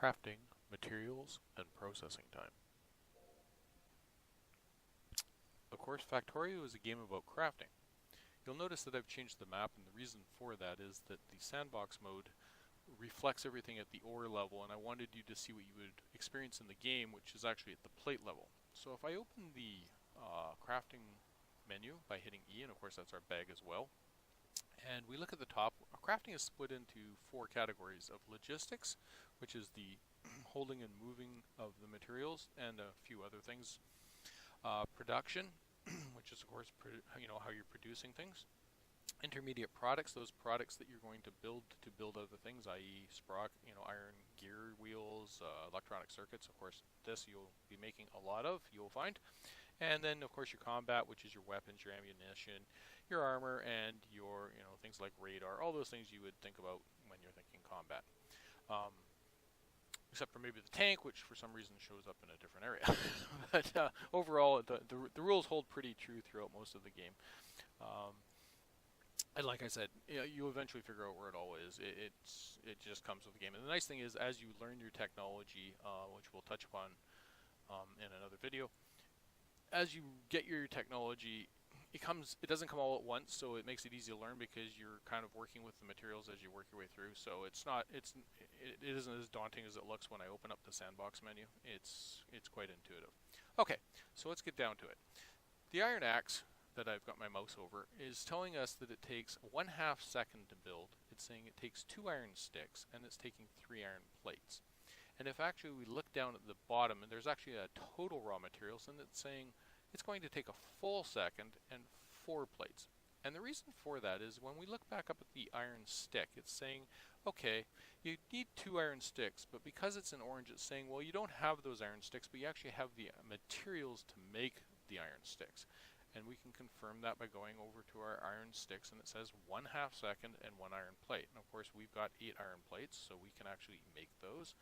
crafting, materials, and processing time. Of course, Factorio is a game about crafting. You'll notice that I've changed the map, and the reason for that is that the sandbox mode reflects everything at the ore level, and I wanted you to see what you would experience in the game, which is actually at the plate level. So if I open the crafting menu by hitting E, and of course that's our bag as well, and we look at the top, crafting is split into four categories of logistics, which is the holding and moving of the materials and a few other things. Production, which is of course how you're producing things. Intermediate products, those products that you're going to build other things, i.e. sprock, iron gear wheels, electronic circuits. Of course, this you'll be making a lot of, you'll find. And then, of course, your combat, which is your weapons, your ammunition, your armor, and your, things like radar. All those things you would think about when you're thinking combat. Except for maybe the tank, which for some reason shows up in a different area. But overall, the rules hold pretty true throughout most of the game. And like I said, you eventually figure out where it all is. It just comes with the game. And the nice thing is, as you learn your technology, which we'll touch upon in another video, as you get your technology, it doesn't come all at once, so it makes it easy to learn because you're kind of working with the materials as you work your way through. So it isn't as daunting as it looks when I open up the sandbox menu. It's quite intuitive. Okay, so let's get down to it. The iron axe that I've got my mouse over is telling us that it takes 1/2 second to build. It's saying it takes 2 iron sticks and it's taking 3 iron plates. And if actually we look down at the bottom, and there's actually a total raw materials, and it's saying it's going to take a full second and 4 plates. And the reason for that is when we look back up at the iron stick, it's saying, okay, you need 2 iron sticks, but because it's in orange, it's saying, well, you don't have those iron sticks, but you actually have the materials to make the iron sticks. And we can confirm that by going over to our iron sticks, and it says 1/2 second and 1 iron plate. And of course, we've got 8 iron plates, so we can actually make those.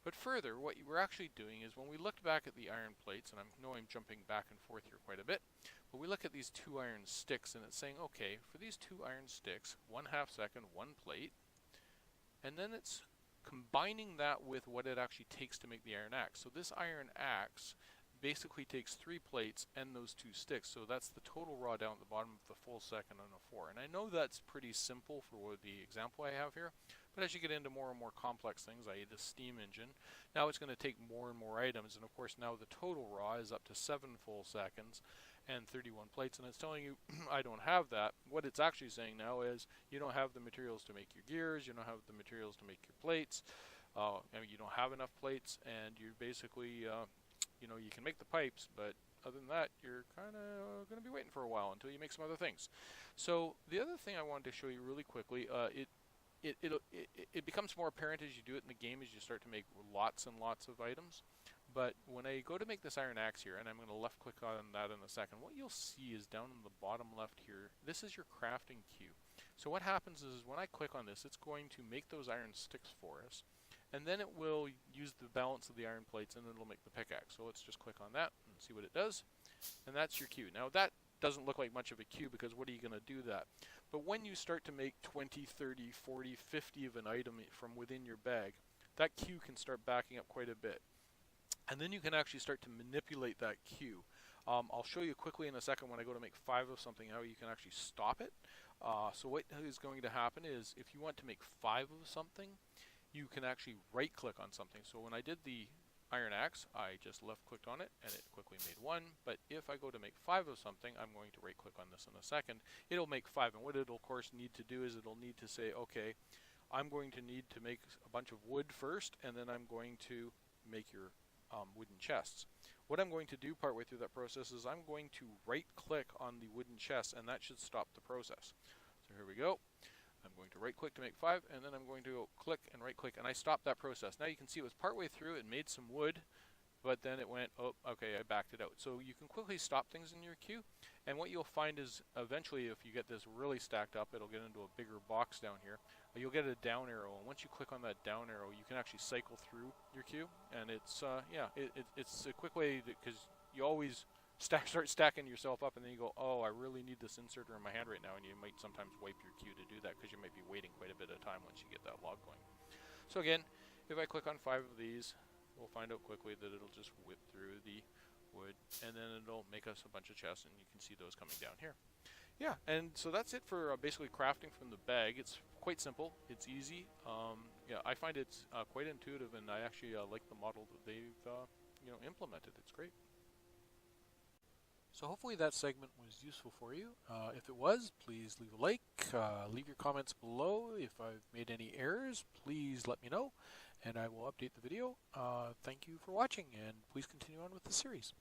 But further, what we're actually doing is when we looked back at the iron plates, and I know I'm jumping back and forth here quite a bit, but we look at these 2 iron sticks, and it's saying, okay, for these 2 iron sticks, 1/2 second, 1 plate, and then it's combining that with what it actually takes to make the iron axe. So this iron axe basically takes 3 plates and those 2 sticks, so that's the total raw down at the bottom of the full second on a 4. And I know that's pretty simple for the example I have here, but as you get into more and more complex things, i.e. the steam engine, now it's going to take more and more items, and of course now the total raw is up to 7 full seconds and 31 plates, and it's telling you I don't have that. What it's actually saying now is you don't have the materials to make your gears, you don't have the materials to make your plates, you don't have enough plates, and you're basically you can make the pipes, but other than that, you're kind of going to be waiting for a while until you make some other things. So the other thing I wanted to show you really quickly, it becomes more apparent as you do it in the game as you start to make lots and lots of items. But when I go to make this iron axe here, and I'm going to left click on that in a second, what you'll see is down in the bottom left here, this is your crafting queue. So what happens is when I click on this, it's going to make those iron sticks for us. And then it will use the balance of the iron plates, and then it'll make the pickaxe. So let's just click on that and see what it does. And that's your queue. Now that doesn't look like much of a queue because what are you going to do that? But when you start to make 20, 30, 40, 50 of an item from within your bag, that queue can start backing up quite a bit. And then you can actually start to manipulate that queue. I'll show you quickly in a second when I go to make 5 of something how you can actually stop it. So what is going to happen is if you want to make 5 of something, you can actually right click on something. So when I did the iron axe, I just left clicked on it and it quickly made 1. But if I go to make 5 of something, I'm going to right click on this in a second. It'll make 5, and what it'll of course need to do is it'll need to say, okay, I'm going to need to make a bunch of wood first, and then I'm going to make your wooden chests. What I'm going to do partway through that process is I'm going to right click on the wooden chest, and that should stop the process. So here we go. I'm going to right click to make 5, and then I'm going to go click and right click, and I stopped that process. Now you can see it was partway through, it made some wood, but then it went, oh, okay, I backed it out. So you can quickly stop things in your queue, and what you'll find is eventually if you get this really stacked up, it'll get into a bigger box down here. You'll get a down arrow, and once you click on that down arrow, you can actually cycle through your queue, and it's it's a quick way, because you always start stacking yourself up, and then you go, oh, I really need this inserter in my hand right now, and you might sometimes wipe your queue to do that because you might be waiting quite a bit of time once you get that log going. So again, If I click on 5 of these, we'll find out quickly that it'll just whip through the wood, and then it'll make us a bunch of chests, and you can see those coming down here. Yeah, and so that's it for basically crafting from the bag. It's quite simple. It's easy. Yeah, I find it's quite intuitive, and I actually like the model that they've implemented. It's great. So hopefully that segment was useful for you. If it was, please leave a like, leave your comments below. If I've made any errors, please let me know, and I will update the video. Thank you for watching, and please continue on with the series.